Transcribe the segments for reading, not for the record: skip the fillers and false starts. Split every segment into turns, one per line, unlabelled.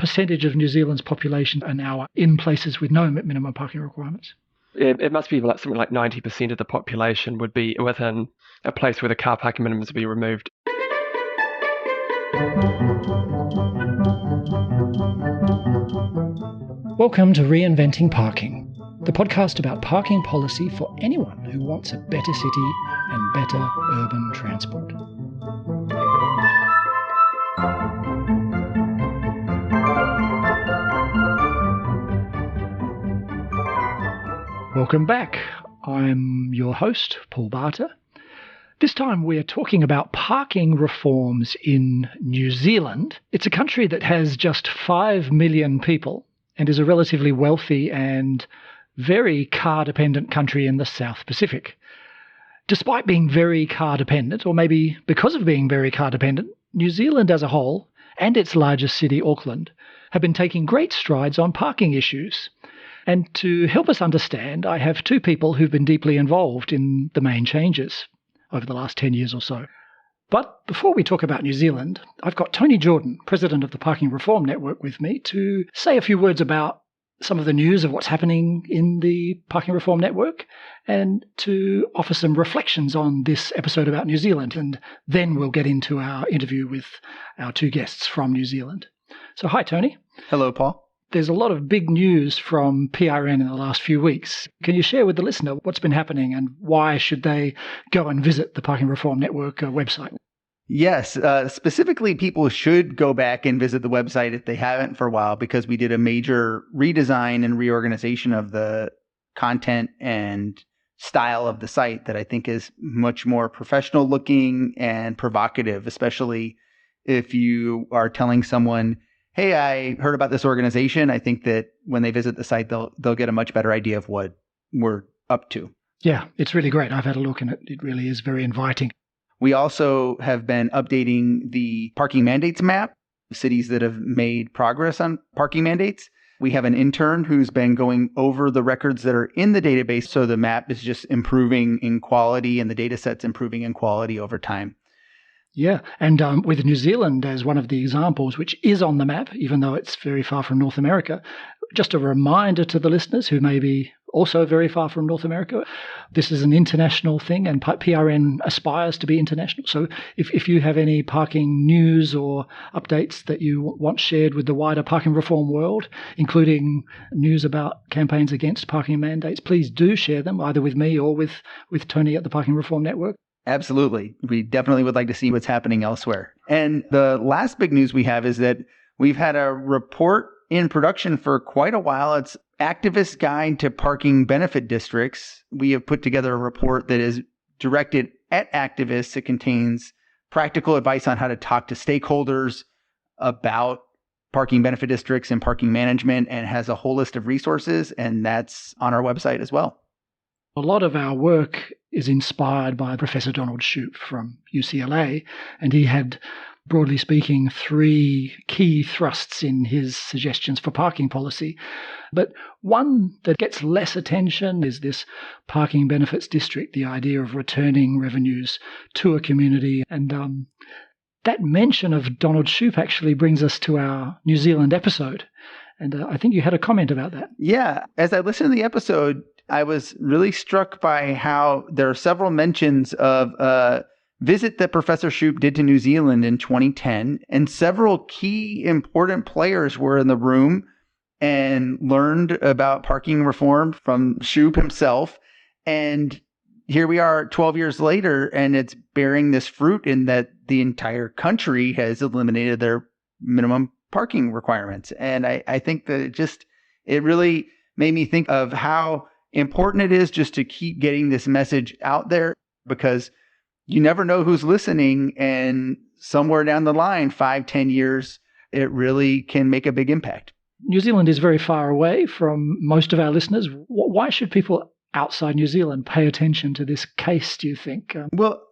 percentage of New Zealand's population are now in places with no minimum parking requirements?
It must be like something like 90% of the population would be within a place where the car parking minimums would be removed.
Welcome to Reinventing Parking, the podcast about parking policy for anyone who wants a better city and better urban transport. Welcome back. I'm your host, Paul Barter. This time we're talking about parking reforms in New Zealand. It's a country that has just 5 million people and is a relatively wealthy and very car-dependent country in the South Pacific. Despite being very car-dependent, or maybe because of being very car-dependent, New Zealand as a whole, and its largest city, Auckland, have been taking great strides on parking issues. And to help us understand, I have two people who've been deeply involved in the main changes over the last 10 years or so. But before we talk about New Zealand, I've got Tony Jordan, president of the Parking Reform Network, with me to say a few words about some of the news of what's happening in the Parking Reform Network and to offer some reflections on this episode about New Zealand. And then we'll get into our interview with our two guests from New Zealand. So hi, Tony.
Hello, Paul.
There's a lot of big news from PRN in the last few weeks. Can you share with the listener what's been happening and why should they go and visit the Parking Reform Network website?
Yes, specifically people should go back and visit the website if they haven't for a while, because we did a major redesign and reorganization of the content and style of the site that I think is much more professional looking and provocative, especially if you are telling someone, hey, I heard about this organization. I think that when they visit the site, they'll get a much better idea of what we're up to.
Yeah, it's really great. I've had a look and it really is very inviting.
We also have been updating the parking mandates map, cities that have made progress on parking mandates. We have an intern who's been going over the records that are in the database, so the map is just improving in quality and the data set's improving in quality over time.
Yeah, and with New Zealand as one of the examples, which is on the map, even though it's very far from North America, just a reminder to the listeners who may be also very far from North America, this is an international thing and PRN aspires to be international. So if you have any parking news or updates that you want shared with the wider parking reform world, including news about campaigns against parking mandates, please do share them either with me or with Tony at the Parking Reform Network.
Absolutely. We definitely would like to see what's happening elsewhere. And the last big news we have is that we've had a report in production for quite a while. It's Activist Guide to Parking Benefit Districts. We have put together a report that is directed at activists. It contains practical advice on how to talk to stakeholders about parking benefit districts and parking management, and has a whole list of resources, and that's on our website as well.
A lot of our work is inspired by Professor Donald Shoup from UCLA, and he had, broadly speaking, 3 key thrusts in his suggestions for parking policy. But one that gets less attention is this parking benefits district, the idea of returning revenues to a community. And that mention of Donald Shoup actually brings us to our New Zealand episode. And I think you had a comment about that.
Yeah. As I listened to the episode, I was really struck by how there are several mentions of a visit that Professor Shoup did to New Zealand in 2010, and several key important players were in the room and learned about parking reform from Shoup himself. And here we are 12 years later, and it's bearing this fruit in that the entire country has eliminated their minimum parking requirements. And I think that it really made me think of how important it is just to keep getting this message out there, because you never know who's listening, and somewhere down the line, 5-10 years, it really can make a big impact.
New Zealand is very far away from most of our listeners. Why should people outside New Zealand pay attention to this case, do you think?
Well,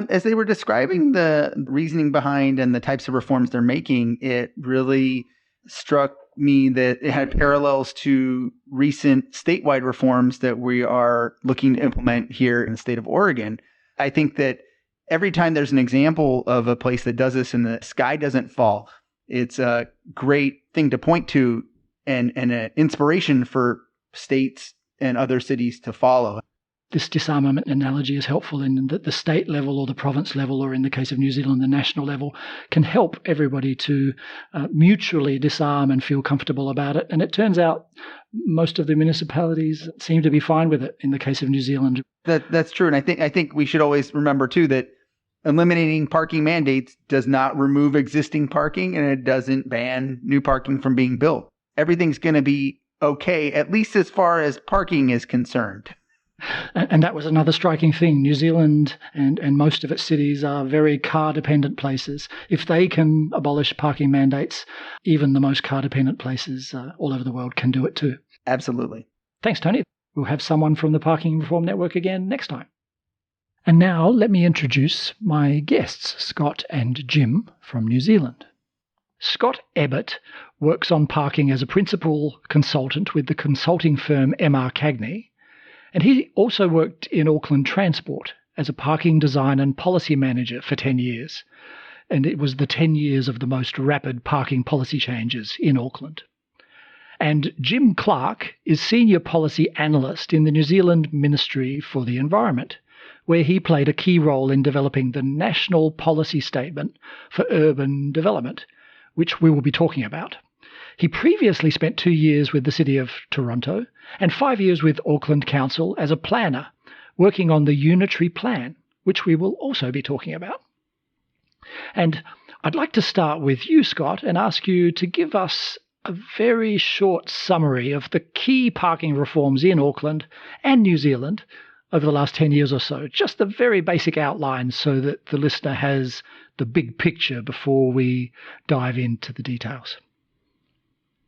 as they were describing the reasoning behind and the types of reforms they're making, it really struck me that it had parallels to recent statewide reforms that we are looking to implement here in the state of Oregon. I think that every time there's an example of a place that does this and the sky doesn't fall, It's a great thing to point to and an inspiration for states and other cities to follow.
This disarmament analogy is helpful in that the state level or the province level, or in the case of New Zealand, the national level, can help everybody to mutually disarm and feel comfortable about it. And it turns out most of the municipalities seem to be fine with it in the case of New Zealand.
That's true. And I think we should always remember, too, that eliminating parking mandates does not remove existing parking, and it doesn't ban new parking from being built. Everything's going to be okay, at least as far as parking is concerned.
And that was another striking thing. New Zealand and most of its cities are very car-dependent places. If they can abolish parking mandates, even the most car-dependent places all over the world can do it too.
Absolutely.
Thanks, Tony. We'll have someone from the Parking Reform Network again next time. And now let me introduce my guests, Scott and Jim from New Zealand. Scott Ebbett works on parking as a principal consultant with the consulting firm MR Cagney. And he also worked in Auckland Transport as a parking design and policy manager for 10 years. And it was the 10 years of the most rapid parking policy changes in Auckland. And Jim Clark is Senior Policy Analyst in the New Zealand Ministry for the Environment, where he played a key role in developing the National Policy Statement for Urban Development, which we will be talking about. He previously spent 2 years with the City of Toronto and 5 years with Auckland Council as a planner, working on the Unitary Plan, which we will also be talking about. And I'd like to start with you, Scott, and ask you to give us a very short summary of the key parking reforms in Auckland and New Zealand over the last 10 years or so. Just the very basic outline so that the listener has the big picture before we dive into the details.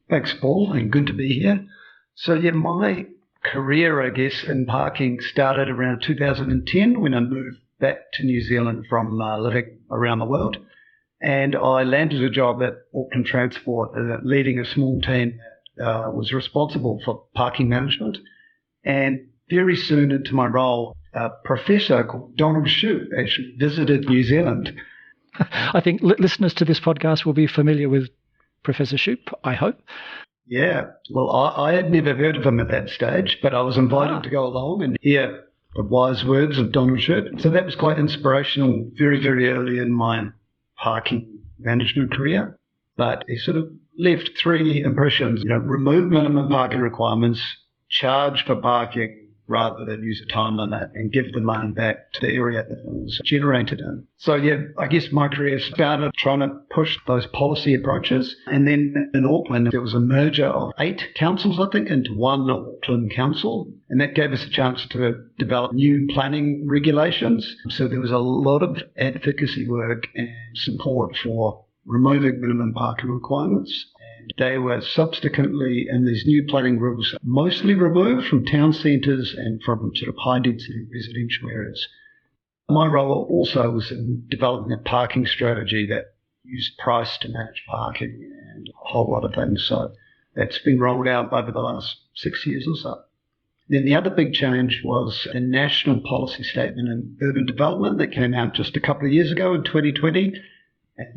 Thanks, Paul, and good to be here. So, my career, I guess, in parking started around 2010 when I moved back to New Zealand from living around the world. And I landed a job at Auckland Transport, leading a small team that was responsible for parking management. And very soon into my role, a professor called Donald Shoup actually visited New Zealand.
I think listeners to this podcast will be familiar with Professor Shoup, I hope.
Yeah, well, I had never heard of him at that stage, but I was invited to go along and hear the wise words of Donald Shoup. So that was quite inspirational very, very early in my parking management career. But he sort of left 3 impressions, remove minimum parking requirements, charge for parking rather than use a time limit, and give the money back to the area that it was generated in. So, I guess my career started trying to push those policy approaches. And then in Auckland, there was a merger of 8 councils, I think, into one Auckland council. And that gave us a chance to develop new planning regulations. So there was a lot of advocacy work and support for removing minimum parking requirements. They were subsequently, in these new planning rules, mostly removed from town centres and from sort of high-density residential areas. My role also was in developing a parking strategy that used price to manage parking and a whole lot of things. So that's been rolled out over the last 6 years or so. Then the other big change was a national policy statement in urban development that came out just a couple of years ago in 2020.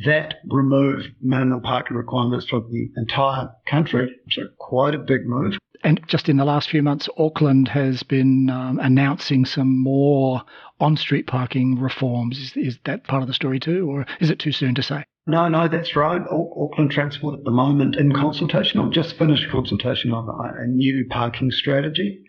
That removed minimum parking requirements from the entire country. So quite a big move.
And just in the last few months, Auckland has been announcing some more on-street parking reforms. Is that part of the story too, or is it too soon to say?
No, that's right. Auckland Transport at the moment in consultation, I've just finished consultation on a new parking strategy,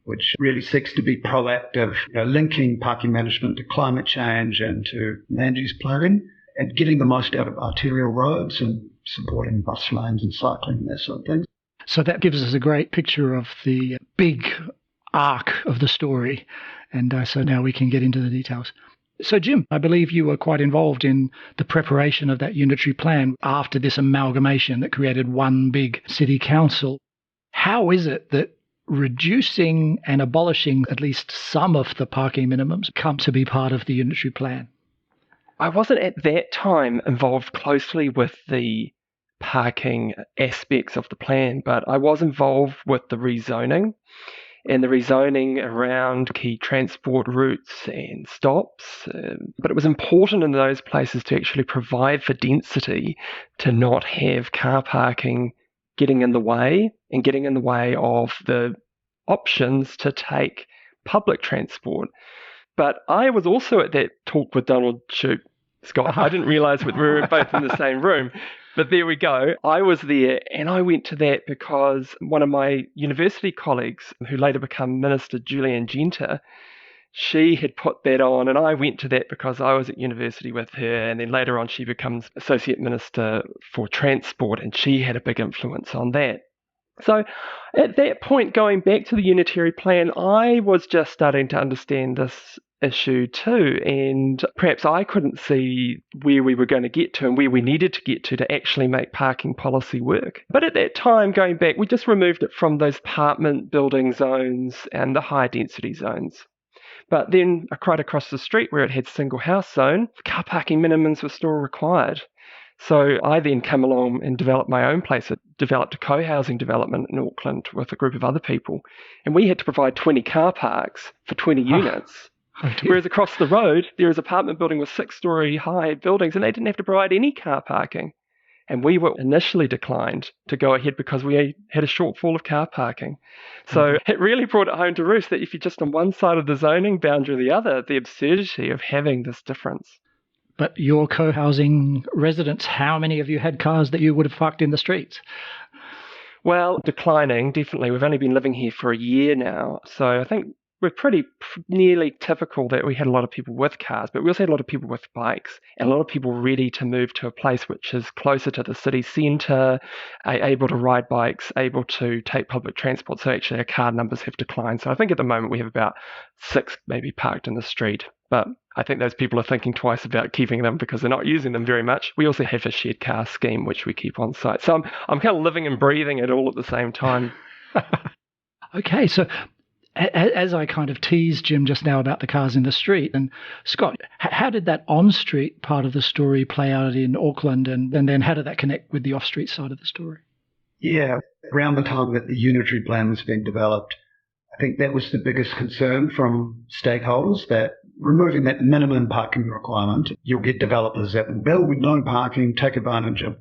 which really seeks to be proactive, linking parking management to climate change and to land use planning, and getting the most out of arterial roads and supporting bus lanes and cycling and that sort of thing.
So that gives us a great picture of the big arc of the story. And so now we can get into the details. So, Jim, I believe you were quite involved in the preparation of that unitary plan after this amalgamation that created one big city council. How is it that reducing and abolishing at least some of the parking minimums come to be part of the unitary plan?
I wasn't at that time involved closely with the parking aspects of the plan, but I was involved with the rezoning. and the rezoning around key transport routes and stops. But it was important in those places to actually provide for density, to not have car parking getting in the way and getting in the way of the options to take public transport. But I was also at that talk with Donald Shoup, Scott. I didn't realise we were both in the same room. But there we go. I was there, and I went to that because one of my university colleagues, who later became Minister, Julian Genter, she had put that on, and I went to that because I was at university with her, and then later on she becomes Associate Minister for Transport, and she had a big influence on that. So at that point, going back to the unitary plan, I was just starting to understand this issue too, and perhaps I couldn't see where we were going to get to and where we needed to get to actually make parking policy work. But at that time, going back, we just removed it from those apartment building zones and the high density zones. But then right across the street where it had single house zone, car parking minimums were still required. So I then come along and developed my own place. I developed a co-housing development in Auckland with a group of other people. And we had to provide 20 car parks for 20 units. Whereas across the road, there is an apartment building with 6-story high buildings, and they didn't have to provide any car parking. And we were initially declined to go ahead because we had a shortfall of car parking. So it really brought it home to roost that if you're just on one side of the zoning boundary or the other, the absurdity of having this difference.
But your co-housing residents, how many of you had cars that you would have parked in the streets?
Well, declining, definitely. We've only been living here for a year now. So I think we're pretty nearly typical that we had a lot of people with cars, but we also had a lot of people with bikes and a lot of people ready to move to a place which is closer to the city centre, able to ride bikes, able to take public transport. So actually our car numbers have declined. So I think at the moment we have about 6 maybe parked in the street. But I think those people are thinking twice about keeping them because they're not using them very much. We also have a shared car scheme which we keep on site. So I'm kind of living and breathing it all at the same time.
Okay, so as I kind of teased Jim just now about the cars in the street, and Scott, how did that on-street part of the story play out in Auckland, and then how did that connect with the off-street side of the story?
Yeah, around the time that the unitary plan was being developed, I think that was the biggest concern from stakeholders, that removing that minimum parking requirement, you'll get developers that will build with no parking, take advantage of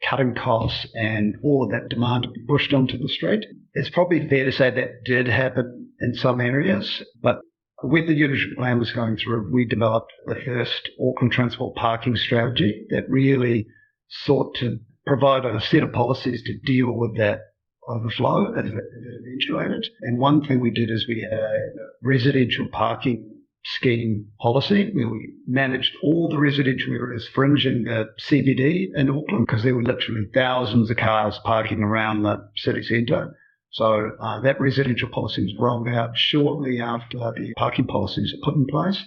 cutting costs and all of that demand to be pushed onto the street. It's probably fair to say that did happen in some areas, but when the unitary plan was going through, we developed the first Auckland transport parking strategy that really sought to provide a set of policies to deal with that overflow as it eventuated. And one thing we did is we had a residential parking scheme policy where we managed all the residential areas fringing the CBD in Auckland, because there were literally thousands of cars parking around the city centre. So that residential policy was rolled out shortly after the parking policies were put in place,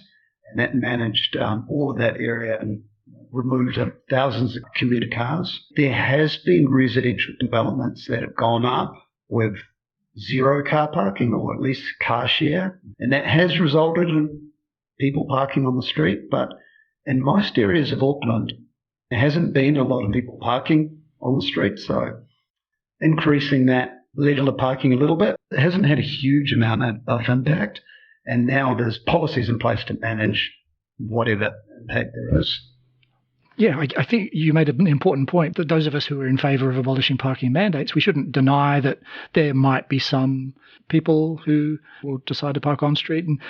and that managed all of that area and removed thousands of commuter cars. There has been residential developments that have gone up with zero car parking, or at least car share, and that has resulted in people parking on the street. But in most areas of Auckland, there hasn't been a lot of people parking on the street, so increasing that level of parking a little bit, it hasn't had a huge amount of impact, and now there's policies in place to manage whatever impact there is.
Yeah, I think you made an important point that those of us who are in favour of abolishing parking mandates, we shouldn't deny that there might be some people who will decide to park on street. And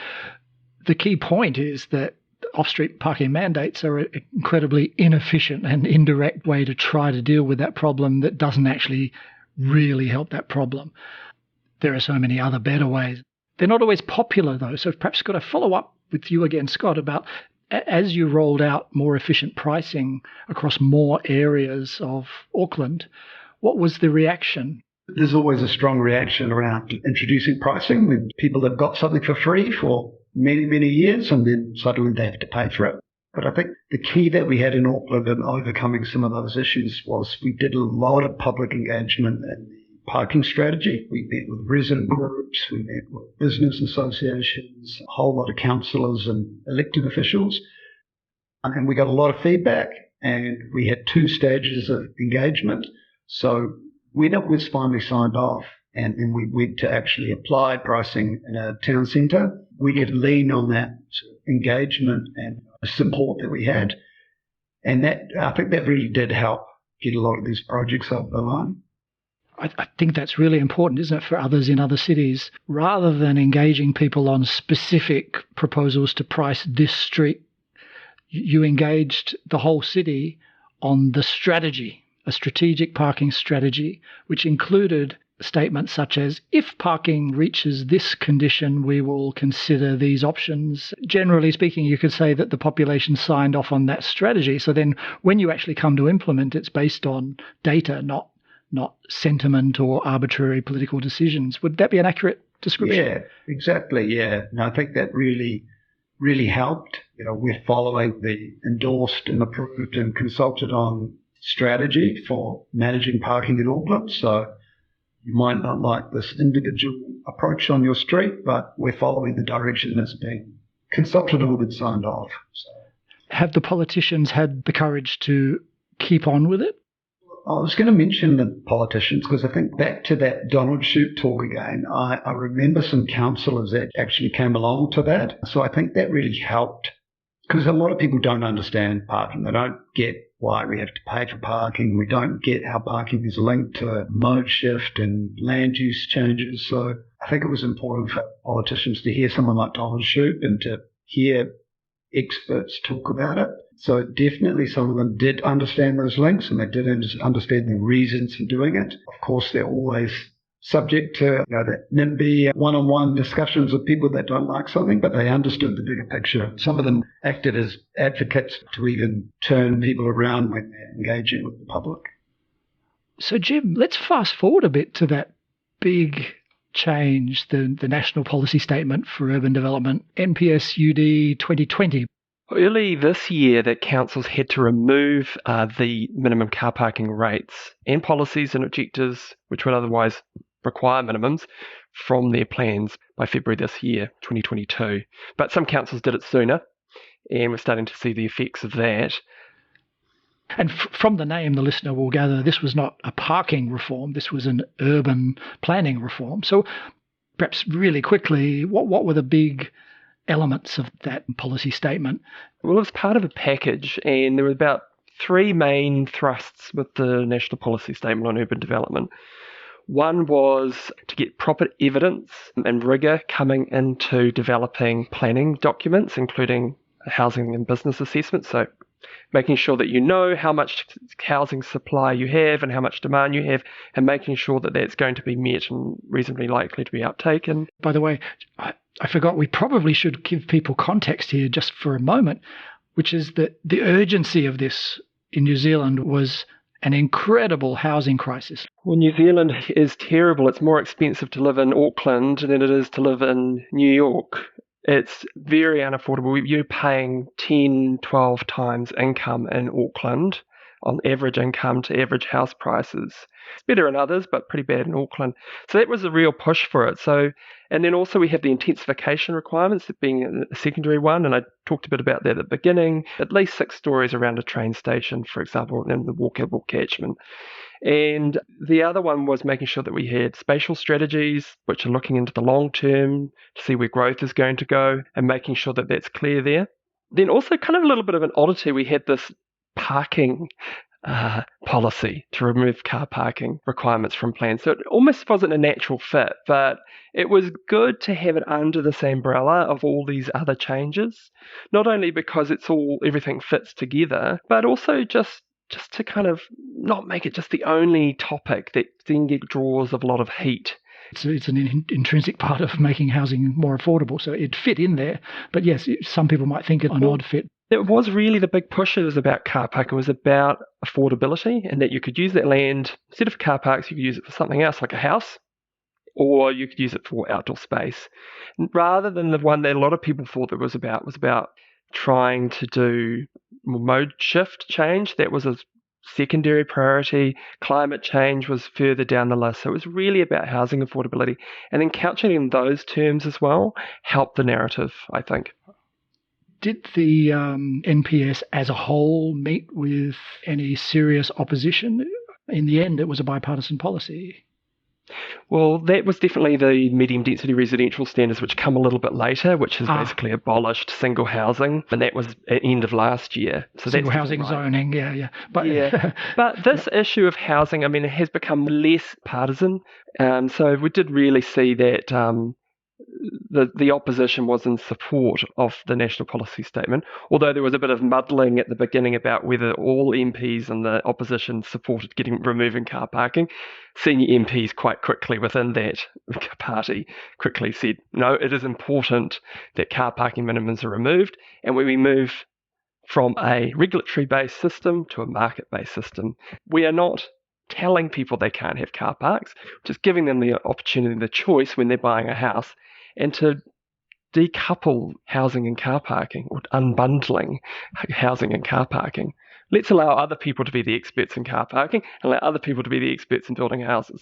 the key point is that off-street parking mandates are an incredibly inefficient and indirect way to try to deal with that problem that doesn't actually really help that problem. There are so many other better ways. They're not always popular, though. So perhaps got to follow up with you again, Scott, about as you rolled out more efficient pricing across more areas of Auckland, what was the reaction?
There's always a strong reaction around introducing pricing when people have got something for free for many, many years and then suddenly they have to pay for it. But I think the key that we had in Auckland in overcoming some of those issues was we did a lot of public engagement in the parking strategy. We met with resident groups, we met with business associations, a whole lot of councillors and elected officials. And we got a lot of feedback, and we had 2 stages of engagement. So when it was finally signed off and then we went to actually apply pricing in a town centre, we could lean on that engagement and support that we had. And that, I think that really did help get a lot of these projects off the line.
I think that's really important, isn't it, for others in other cities? Rather than engaging people on specific proposals to price this street, you engaged the whole city on the strategy, a strategic parking strategy, which included statements such as, if parking reaches this condition, we will consider these options. Generally speaking, you could say that the population signed off on that strategy. So then when you actually come to implement, it's based on data, not sentiment or arbitrary political decisions. Would that be an accurate description?
Yeah, exactly. Yeah. And I think that really helped. We're following the endorsed and approved and consulted on strategy for managing parking in Auckland. So you might not like this individual approach on your street, but we're following the direction that's being consulted on and signed off. So.
Have the politicians had the courage to keep on with it?
I was going to mention the politicians because I think back to that Donald Shoup talk again, I remember some councillors that actually came along to that. So I think that really helped because a lot of people don't understand parking. They don't get why we have to pay for parking. We don't get how parking is linked to mode shift and land use changes. So I think it was important for politicians to hear someone like Donald Shoup and to hear experts talk about it. So definitely some of them did understand those links and they did understand the reasons for doing it. Of course, they're always subject to the NIMBY one-on-one discussions with people that don't like something, but they understood the bigger picture. Some of them acted as advocates to even turn people around when they're engaging with the public. So,
Jim, let's fast forward a bit to that big change, the National Policy Statement for Urban Development, NPS-UD 2020.
Early this year, that councils had to remove the minimum car parking rates and policies and objectives, which would otherwise require minimums, from their plans by February this year, 2022. But some councils did it sooner, and we're starting to see the effects of that.
And from the name, the listener will gather this was not a parking reform, this was an urban planning reform. So perhaps really quickly, what were the big elements of that policy statement?
Well, it was part of a package, and there were about three main thrusts with the National Policy Statement on Urban Development. One was to get proper evidence and rigour coming into developing planning documents, including housing and business assessments. So making sure that you know how much housing supply you have and how much demand you have, and making sure that that's going to be met and reasonably likely to be uptaken.
By the way, I forgot, we probably should give people context here just for a moment, which is that the urgency of this in New Zealand was an incredible housing crisis.
Well, New Zealand is terrible. It's more expensive to live in Auckland than it is to live in New York. It's very unaffordable. You're paying 10, 12 times income in Auckland on average income to average house prices. It's better in others, but pretty bad in Auckland. So that was a real push for it. And then also we have the intensification requirements, being a secondary one, and I talked a bit about that at the beginning. At least 6 stories around a train station, for example, in the walkable catchment. And the other one was making sure that we had spatial strategies, which are looking into the long term to see where growth is going to go and making sure that that's clear there. Then also kind of a little bit of an oddity, we had this parking policy to remove car parking requirements from plans. So it almost wasn't a natural fit, but it was good to have it under this umbrella of all these other changes, not only because everything fits together, but also just to kind of not make it just the only topic that then draws a lot of heat.
It's an intrinsic part of making housing more affordable, so it fit in there. But yes, some people might think it an odd fit.
It was really the big push. It was about car park. It was about affordability, and that you could use that land, instead of car parks, you could use it for something else like a house, or you could use it for outdoor space. Rather than the one that a lot of people thought it was about trying to do mode shift change. That was a secondary priority. Climate change was further down the list. So it was really about housing affordability. And then couching in those terms as well helped the narrative, I think.
Did the NPS as a whole meet with any serious opposition? In the end, it was a bipartisan policy.
Well, that was definitely the medium density residential standards, which come a little bit later, which has basically abolished single housing, and that was at the end of last year. So
single
that's
housing
right.
zoning, yeah.
But this issue of housing, I mean, it has become less partisan. So we did really see that the opposition was in support of the national policy statement, although there was a bit of muddling at the beginning about whether all MPs in the opposition supported removing car parking. Senior MPs quite quickly within that party quickly said, no, it is important that car parking minimums are removed, and when we move from a regulatory-based system to a market-based system, we are not telling people they can't have car parks, just giving them the opportunity, the choice when they're buying a house, and to decouple housing and car parking, or unbundling housing and car parking. Let's allow other people to be the experts in car parking and allow other people to be the experts in building houses.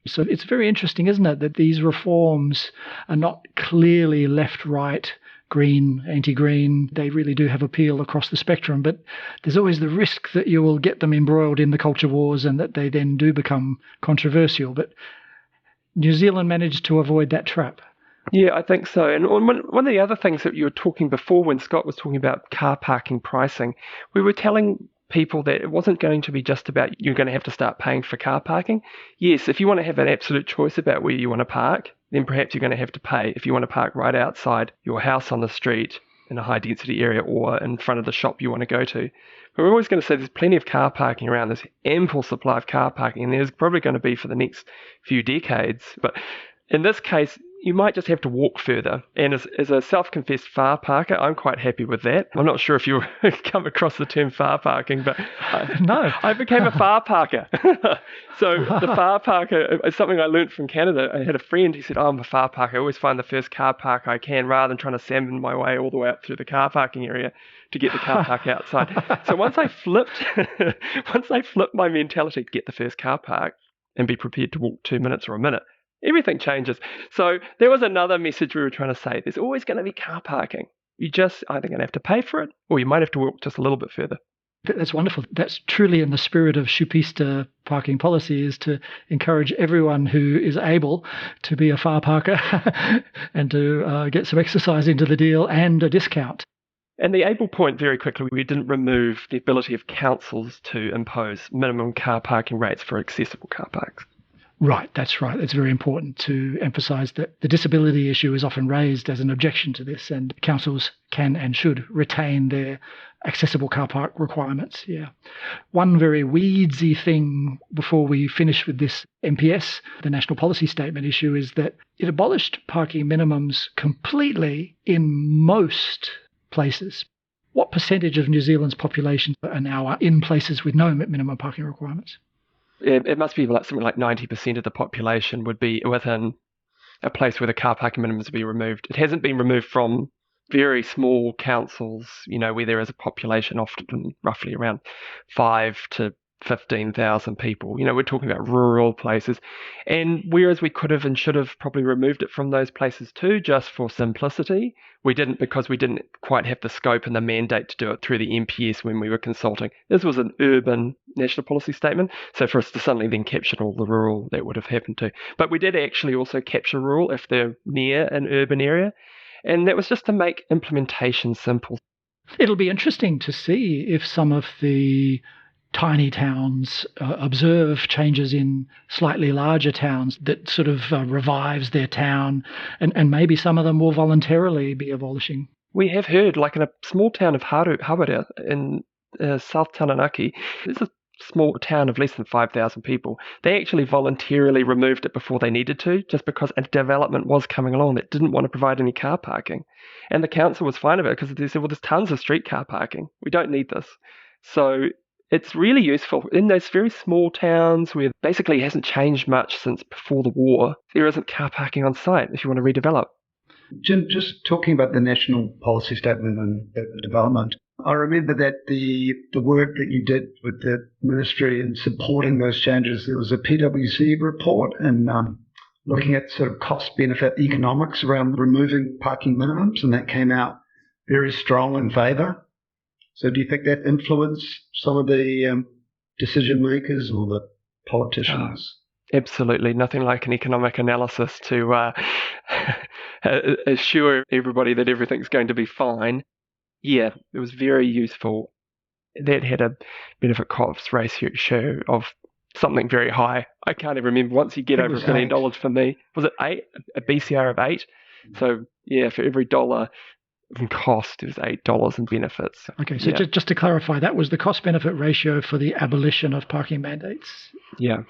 So it's very interesting, isn't it, that these reforms are not clearly left, right, green, anti-green. They really do have appeal across the spectrum, but there's always the risk that you will get them embroiled in the culture wars and that they then do become controversial. But New Zealand managed to avoid that trap.
Yeah, I think so. And one of the other things that you were talking before when Scott was talking about car parking pricing, we were telling people that it wasn't going to be just about you're going to have to start paying for car parking. Yes, if you want to have an absolute choice about where you want to park, then perhaps you're going to have to pay if you want to park right outside your house on the street in a high density area or in front of the shop you want to go to. But we're always going to say there's plenty of car parking around. There's ample supply of car parking, and there's probably going to be for the next few decades. But in this case, you might just have to walk further. And as a self-confessed far parker, I'm quite happy with that. I'm not sure if you come across the term far parking, but
no,
I became a far parker. So the far parker is something I learned from Canada. I had a friend who said, I'm a far parker. I always find the first car park I can rather than trying to salmon my way all the way up through the car parking area to get the car park outside. So once I flipped my mentality to get the first car park and be prepared to walk 2 minutes or a minute, everything changes. So there was another message we were trying to say. There's always going to be car parking. You just either going to have to pay for it or you might have to walk just a little bit further.
That's wonderful. That's truly in the spirit of Shupista parking policy, is to encourage everyone who is able to be a far parker and to get some exercise into the deal and a discount.
And the able point, very quickly, we didn't remove the ability of councils to impose minimum car parking rates for accessible car parks.
Right, that's right. It's very important to emphasise that the disability issue is often raised as an objection to this, and councils can and should retain their accessible car park requirements. Yeah. One very weedsy thing before we finish with this NPS, the National Policy Statement issue, is that it abolished parking minimums completely in most places. What percentage of New Zealand's population are now in places with no minimum parking requirements?
It must be something like 90% of the population would be within a place where the car parking minimums would be removed. It hasn't been removed from very small councils, where there is a population often roughly around 5 to 15,000 people. We're talking about rural places. And whereas we could have and should have probably removed it from those places too, just for simplicity, we didn't, because we didn't quite have the scope and the mandate to do it through the NPS when we were consulting. This was an urban national policy statement. So for us to suddenly then capture all the rural, that would have happened too. But we did actually also capture rural if they're near an urban area. And that was just to make implementation simple.
It'll be interesting to see if some of the tiny towns observe changes in slightly larger towns that sort of revives their town, and maybe some of them will voluntarily be abolishing.
We have heard, like in a small town of Hawera in South Taranaki, there's a small town of less than 5,000 people. They actually voluntarily removed it before they needed to, just because a development was coming along that didn't want to provide any car parking. And the council was fine with it because they said, well, there's tons of street car parking. We don't need this. So it's really useful in those very small towns where basically it hasn't changed much since before the war. There isn't car parking on site if you want to redevelop.
Jim, just talking about the national policy statement and the development, I remember that the work that you did with the ministry in supporting those changes, there was a PwC report and looking at sort of cost-benefit economics around removing parking minimums, and that came out very strong in favour. So do you think that influenced some of the decision makers or the politicians?
Absolutely. Nothing like an economic analysis to assure everybody that everything's going to be fine. Yeah, it was very useful. That had a benefit cost ratio of something very high. I can't even remember. Once you get over $1 billion for me, was it 8? A BCR of 8? So yeah, for every dollar in cost, it was $8 in benefits.
Okay, so just to clarify, that was the cost-benefit ratio for the abolition of parking mandates?
Yeah.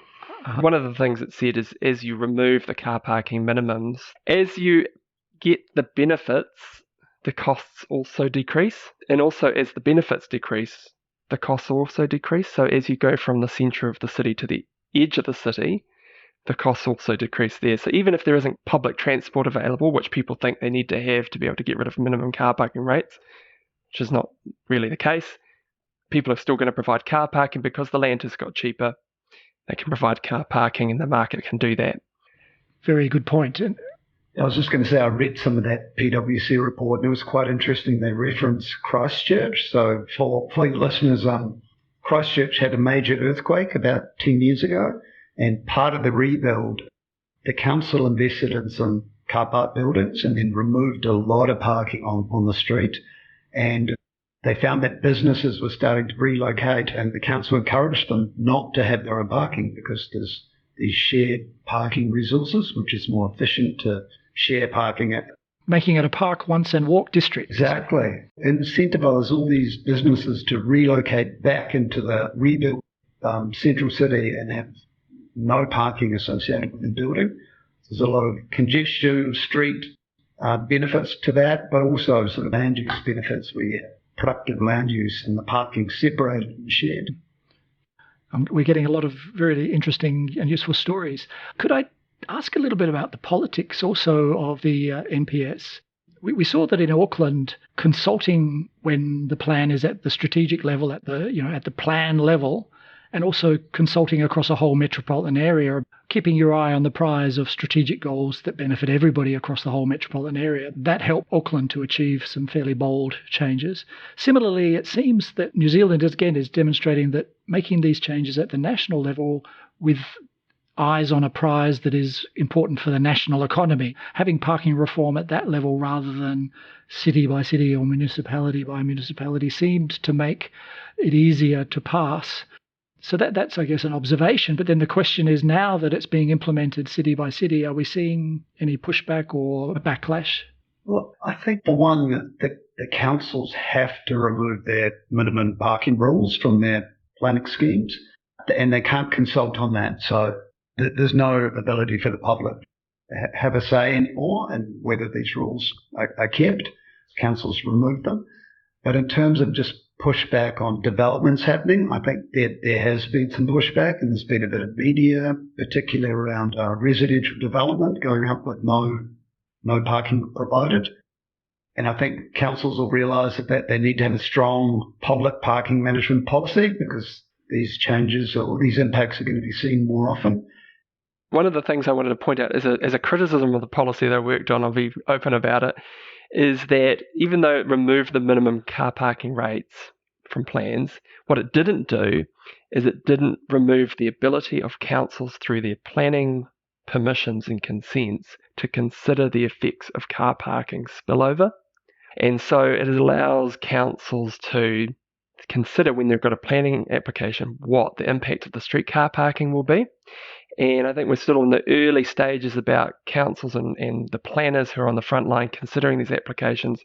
One of the things it said is as you remove the car parking minimums, as you get the benefits, the costs also decrease. And also as the benefits decrease, the costs also decrease. So as you go from the centre of the city to the edge of the city, the costs also decrease there. So even if there isn't public transport available, which people think they need to have to be able to get rid of minimum car parking rates, which is not really the case, people are still going to provide car parking because the land has got cheaper. They can provide car parking and the market can do that.
Very good point.
I was just going to say, I read some of that PwC report, and it was quite interesting. They reference Christchurch. So for your listeners, Christchurch had a major earthquake about 10 years ago, and part of the rebuild, the council invested in some car park buildings and then removed a lot of parking on the street. And they found that businesses were starting to relocate, and the council encouraged them not to have their own parking because there's these shared parking resources, which is more efficient to share parking at.
Making it a park once and walk district.
Exactly. Incentivise all these businesses to relocate back into the rebuilt central city and have no parking associated with the building. There's a lot of congestion, street benefits to that, but also sort of land use benefits where you have productive land use and the parking separated and shared.
We're getting a lot of very interesting and useful stories. Could I ask a little bit about the politics also of the NPS? We saw that in Auckland, consulting when the plan is at the strategic level, at the plan level, and also consulting across a whole metropolitan area, keeping your eye on the prize of strategic goals that benefit everybody across the whole metropolitan area. That helped Auckland to achieve some fairly bold changes. Similarly, it seems that New Zealand, again, is demonstrating that making these changes at the national level with eyes on a prize that is important for the national economy, having parking reform at that level rather than city by city or municipality by municipality seemed to make it easier to pass. So that's, I guess, an observation. But then the question is, now that it's being implemented city by city, are we seeing any pushback or backlash?
Well, I think the one that the councils have to remove their minimum parking rules from their planning schemes, and they can't consult on that. So there's no ability for the public to have a say anymore in whether these rules are kept. Councils remove them. But in terms of just pushback on developments happening, I think there has been some pushback, and there's been a bit of media, particularly around residential development going up with no parking provided. And I think councils will realise that they need to have a strong public parking management policy because these changes or these impacts are going to be seen more often.
One of the things I wanted to point out as a criticism of the policy that I worked on, I'll be open about it, is that even though it removed the minimum car parking rates from plans, what it didn't do is it didn't remove the ability of councils through their planning permissions and consents to consider the effects of car parking spillover. And so it allows councils to consider when they've got a planning application what the impact of the street car parking will be. And I think we're still in the early stages about councils and the planners who are on the front line considering these applications,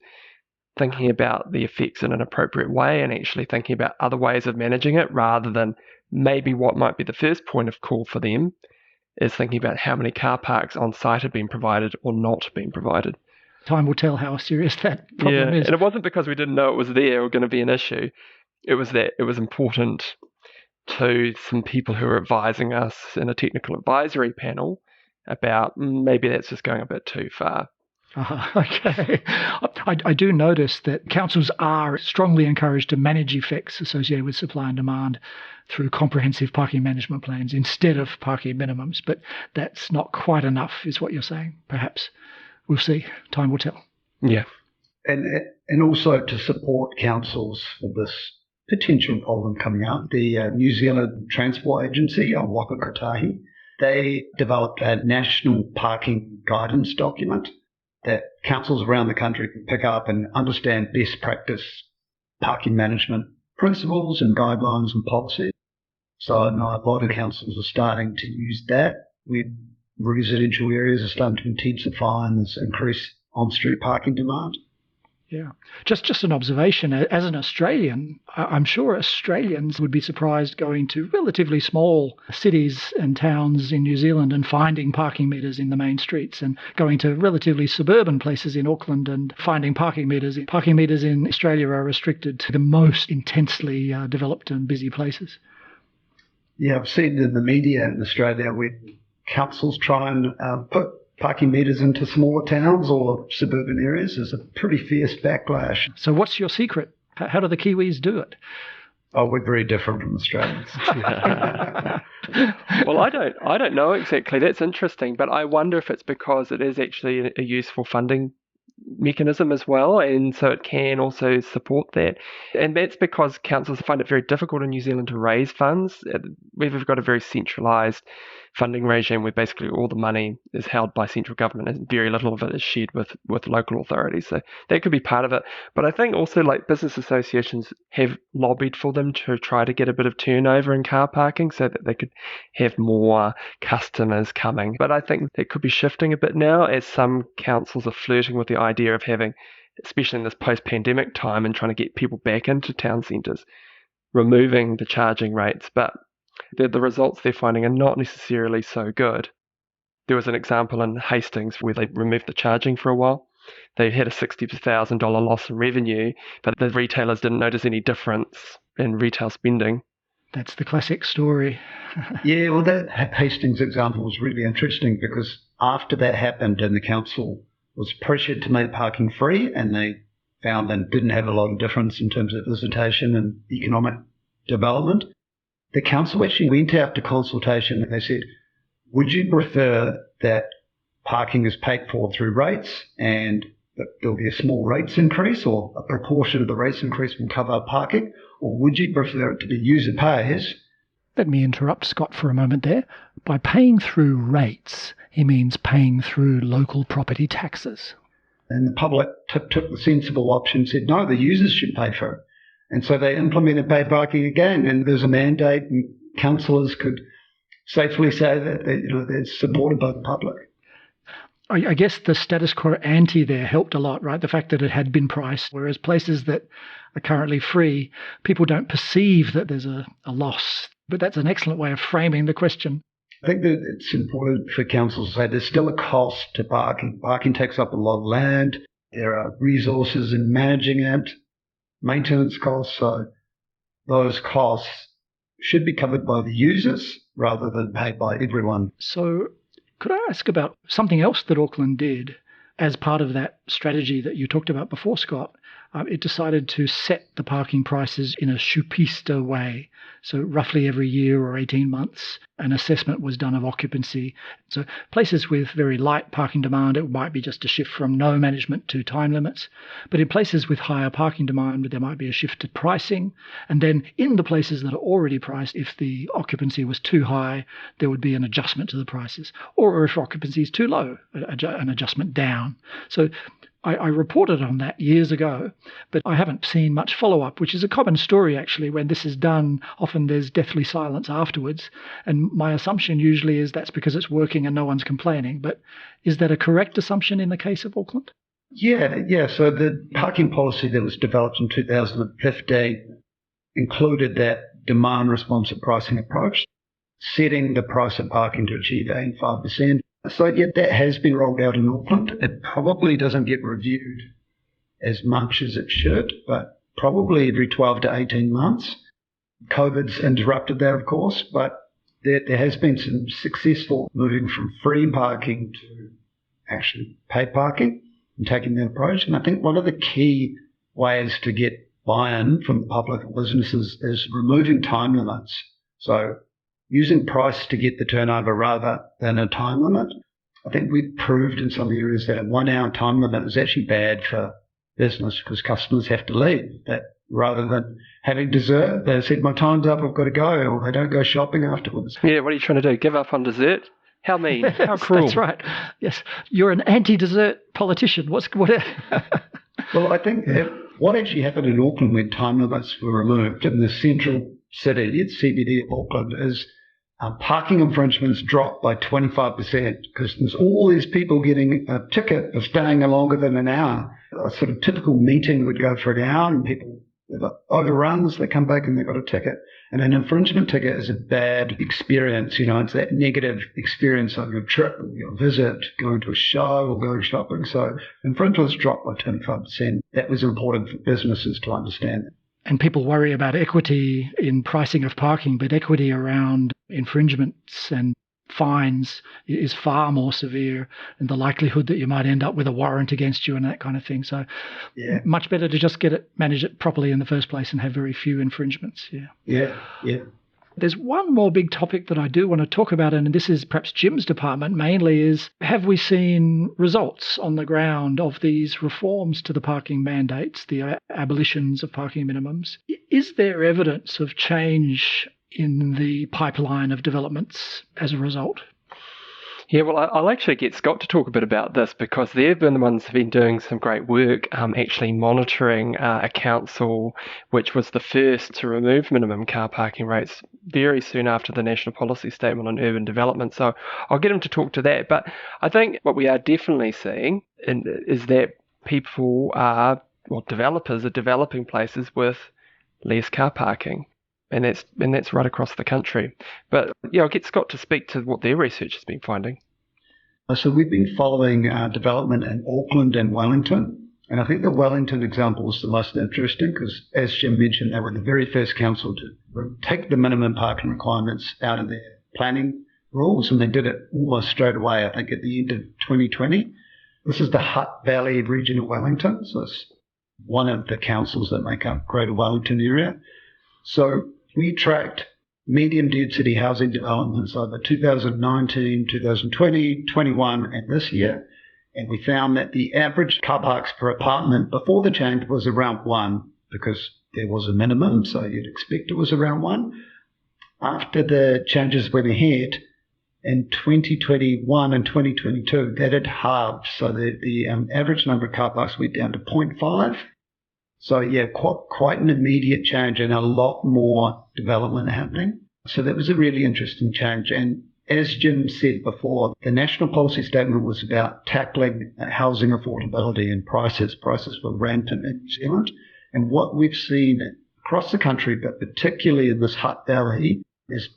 thinking about the effects in an appropriate way and actually thinking about other ways of managing it rather than maybe what might be the first point of call for them is thinking about how many car parks on site have been provided or not been provided.
Time will tell how serious that problem is.
And it wasn't because we didn't know it was there or going to be an issue. It was that it was important to some people who were advising us in a technical advisory panel about maybe that's just going a bit too far.
Okay. I do notice that councils are strongly encouraged to manage effects associated with supply and demand through comprehensive parking management plans instead of parking minimums, but that's not quite enough, is what you're saying, perhaps. We'll see. Time will tell.
Yeah.
And also to support councils for this potential problem coming up, the New Zealand Transport Agency, Waka Kotahi, they developed a national parking guidance document that councils around the country can pick up and understand best practice parking management principles and guidelines and policies. So I know a lot of councils are starting to use that when residential areas are starting to intensify and there's increased on-street parking demand.
Yeah. Just an observation. As an Australian, I'm sure Australians would be surprised going to relatively small cities and towns in New Zealand and finding parking meters in the main streets, and going to relatively suburban places in Auckland and finding parking meters. Parking meters in Australia are restricted to the most intensely developed and busy places.
Yeah, I've seen in the media in Australia where councils try and put parking meters into smaller towns or suburban areas. There's a pretty fierce backlash.
So what's your secret? How do the Kiwis do it?
Oh, we're very different from Australians.
Well, I don't know exactly. That's interesting, but I wonder if it's because it is actually a useful funding mechanism as well, and so it can also support that. And that's because councils find it very difficult in New Zealand to raise funds. We've got a very centralised funding regime where basically all the money is held by central government and very little of it is shared with local authorities. So that could be part of it. But I think also like business associations have lobbied for them to try to get a bit of turnover in car parking so that they could have more customers coming. But I think that could be shifting a bit now as some councils are flirting with the idea of having, especially in this post-pandemic time, and trying to get people back into town centres, removing the charging rates. But the results they're finding are not necessarily so good. There was an example in Hastings where they removed the charging for a while. They had a $60,000 loss in revenue, but the retailers didn't notice any difference in retail spending.
That's the classic story.
Yeah, well, that Hastings example was really interesting because after that happened and the council was pressured to make parking free, and they found that it didn't have a lot of difference in terms of visitation and economic development, the council actually went out to consultation and they said, would you prefer that parking is paid for through rates and that there'll be a small rates increase or a proportion of the rates increase will cover parking, or would you prefer it to be user pays?
Let me interrupt Scott for a moment there. By paying through rates, he means paying through local property taxes.
And the public took the sensible option and said, no, the users should pay for it. And so they implemented paid parking again, and there's a mandate, and councillors could safely say that they're supported by the public.
I guess the status quo ante there helped a lot, right? The fact that it had been priced, whereas places that are currently free, people don't perceive that there's a loss. But that's an excellent way of framing the question.
I think that it's important for councils to say there's still a cost to parking. Parking takes up a lot of land. There are resources in managing it, maintenance costs. So those costs should be covered by the users rather than paid by everyone.
So could I ask about something else that Auckland did as part of that strategy that you talked about before, Scott? It decided to set the parking prices in a shupista way. So roughly every year or 18 months, an assessment was done of occupancy. So places with very light parking demand, it might be just a shift from no management to time limits. But in places with higher parking demand, there might be a shift to pricing. And then in the places that are already priced, if the occupancy was too high, there would be an adjustment to the prices. Or if occupancy is too low, an adjustment down. So I reported on that years ago, but I haven't seen much follow-up, which is a common story, actually. When this is done, often there's deathly silence afterwards. And my assumption usually is that's because it's working and no one's complaining. But is that a correct assumption in the case of Auckland?
Yeah. So the parking policy that was developed in 2015 included that demand-responsive pricing approach, setting the price of parking to achieve 85%. So yeah, that has been rolled out in Auckland. It probably doesn't get reviewed as much as it should, but probably every 12 to 18 months. COVID's interrupted that, of course, but there has been some successful moving from free parking to actually paid parking and taking that approach. And I think one of the key ways to get buy-in from the public and businesses is removing time limits. So using price to get the turnover rather than a time limit. I think we've proved in some areas that a 1 hour time limit is actually bad for business because customers have to leave. That rather than having dessert. They said, my time's up, I've got to go, or they don't go shopping afterwards.
Yeah, what are you trying to do? Give up on dessert? How mean? How cruel?
That's right. Yes, you're an anti-dessert politician. What?
Well, I think what actually happened in Auckland when time limits were removed in the central city, it's CBD of Auckland, is parking infringements dropped by 25% because there's all these people getting a ticket of staying longer than an hour. A sort of typical meeting would go for an hour and people overruns, they come back and they've got a ticket. And an infringement ticket is a bad experience, it's that negative experience of your trip, your visit, going to a show or going shopping. So infringements dropped by 25%. That was important for businesses to understand.
And people worry about equity in pricing of parking, but equity around infringements and fines is far more severe, and the likelihood that you might end up with a warrant against you and that kind of thing. So much better to just manage it properly in the first place and have very few infringements.
Yeah.
There's one more big topic that I do want to talk about, and this is perhaps Jim's department mainly, is have we seen results on the ground of these reforms to the parking mandates, the abolitions of parking minimums? Is there evidence of change in the pipeline of developments as a result?
Yeah, well, I'll actually get Scott to talk a bit about this because they've been the ones who've been doing some great work actually monitoring a council which was the first to remove minimum car parking rates very soon after the National Policy Statement on Urban Development. So I'll get him to talk to that. But I think what we are definitely seeing is that developers are developing places with less car parking. And that's right across the country. But I'll get Scott to speak to what their research has been finding.
So we've been following development in Auckland and Wellington. And I think the Wellington example is the most interesting because, as Jim mentioned, they were the very first council to take the minimum parking requirements out of their planning rules. And they did it almost straight away, I think, at the end of 2020. This is the Hutt Valley region of Wellington. So it's one of the councils that make up Greater Wellington area. So we tracked medium density housing developments over 2019, 2020, 21 and this year. And we found that the average car parks per apartment before the change was around 1 because there was a minimum, so you'd expect it was around 1. After the changes went ahead, in 2021 and 2022, that had halved. So the average number of car parks went down to 0.5. So, quite an immediate change and a lot more development happening. So that was a really interesting change. And as Jim said before, the National Policy Statement was about tackling housing affordability and prices. Prices were rampant in New Zealand. And what we've seen across the country, but particularly in this Hutt Valley, is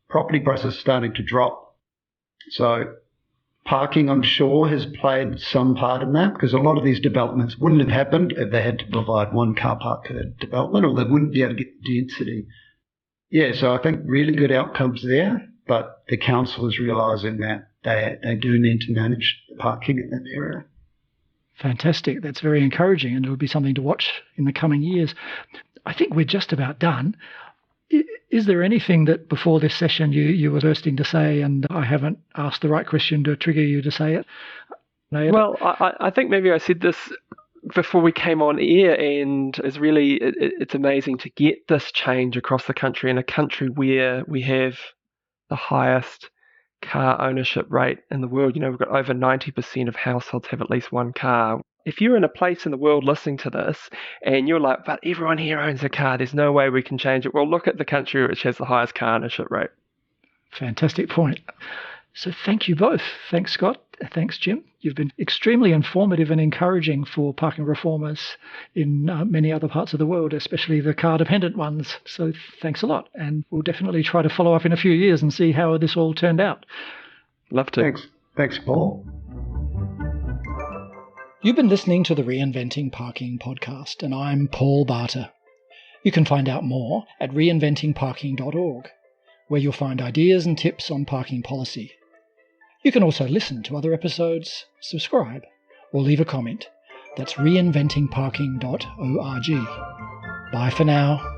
property prices starting to drop. So parking on shore has played some part in that because a lot of these developments wouldn't have happened if they had to provide one car park per development, or they wouldn't be able to get the density. So I think really good outcomes there, but the council is realising that they do need to manage the parking in that area.
Fantastic. That's very encouraging, and it'll be something to watch in the coming years. I think we're just about done. Is there anything that before this session you were thirsting to say and I haven't asked the right question to trigger you to say it?
Well, I think maybe I said this before we came on air, and it's amazing to get this change across the country, in a country where we have the highest car ownership rate in the world. We've got over 90% of households have at least one car. If you're in a place in the world listening to this and you're like, but everyone here owns a car, there's no way we can change it. Well, look at the country which has the highest car ownership rate.
Fantastic point. So thank you both. Thanks, Scott. Thanks, Jim. You've been extremely informative and encouraging for parking reformers in many other parts of the world, especially the car-dependent ones. So thanks a lot. And we'll definitely try to follow up in a few years and see how this all turned out.
Love to.
Thanks, Paul.
You've been listening to the Reinventing Parking podcast, and I'm Paul Barter. You can find out more at reinventingparking.org, where you'll find ideas and tips on parking policy. You can also listen to other episodes, subscribe, or leave a comment. That's reinventingparking.org. Bye for now.